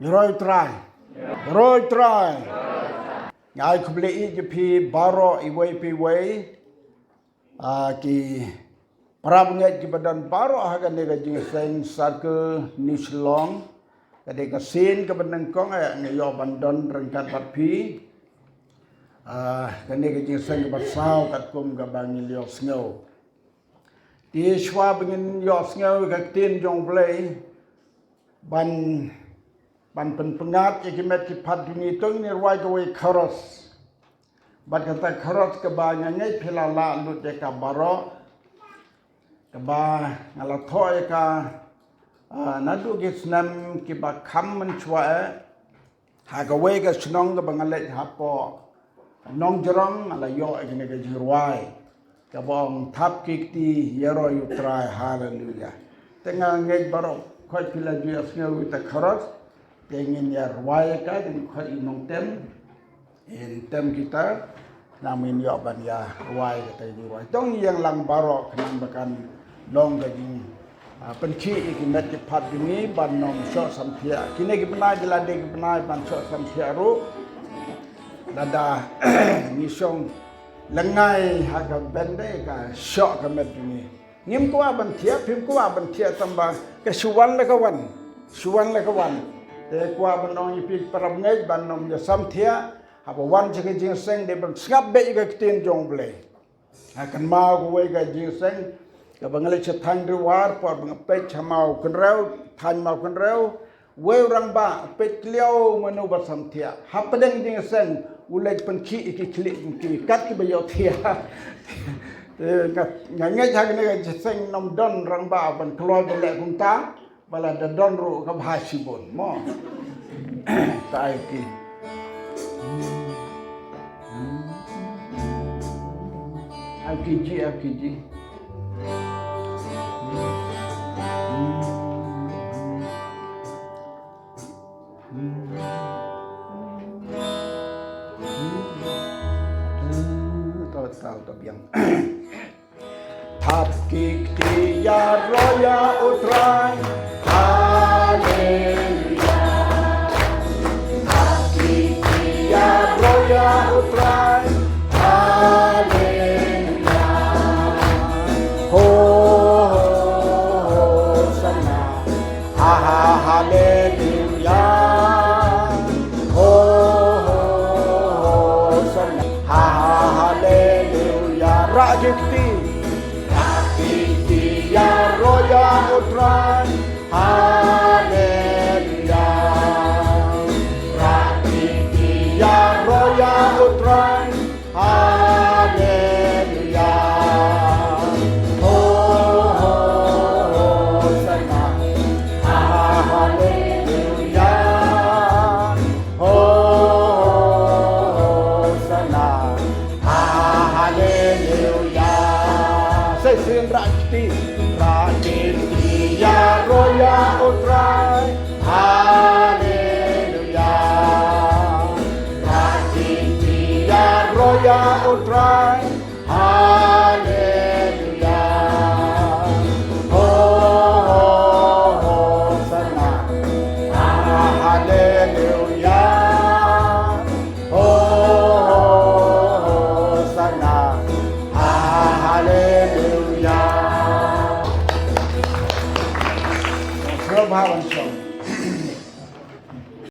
Roy try. Ngai kubli jepi baro iway piway. Ki parabnget ki badan baro hagan nega jingseng sake nislong. Kadeka sin ke benengkong ngayo bandon rengkat patpi. Kanega jingseng ke basau katkum ke bangi liok snow. Di shwa bengin liok snow ke tin jong play. Ban penpengat ikimet kipat dunia itu ni ruai kawai karos. Bat kata karos kebanyakan pelala lut jeka baro. Keba ngalatoi ka nadu gisnam kiba kam mencuai. Hagawai ke senong ke bangalet hapo. Nong jerong alayo ikine ke jiruai. Kabong tap kikti yero yutrai haleluya. Tengah ngej baro koi pila juas ngau ta karos. Ingin ya ruai ka dan kau inong tem kita namin ya ban ya ruai kata di ruai tong yang lang barok kenang bakan long gajing penci ikimat cepat ini ban nom syok samtia kini gimana jelade gimana ban syok samtia ru dada nisong lengai haga bende ka syok kamet ini ngim kuah ban tiap pim kuah ban tiap tambah kesuwan lekawan kuah benong ipik parabngai banom ya samthia apa wan jeng jingseng de bang skap be ga tin jong ble akan mau we ga jingseng ka bangali chatang ruwar por bang pe chamau kenrau than mau kenrau we rang ba pe kliau manu ba samthia hapadeng jingseng ulej penki iki klik ki kat ki bayo thia ngai jang ne jingseng nom don rang ba ban kloi ba le kum ta bala da don ru ka bhasibon mo tai ki akiji tahu biang thap ki ya roya utrai haleluya thap ki ya roya utrai haleluya ho sana haleluya ho sana haleluya rajukti ya roya utran haleluya rakiti ya roya utran haleluya oh sana haleluya oh sana haleluya sesing rakiti ya roya utrai haleluya rakiti ya roya utrai haleluya oh sana haleluya oh sana haleluya Bahawan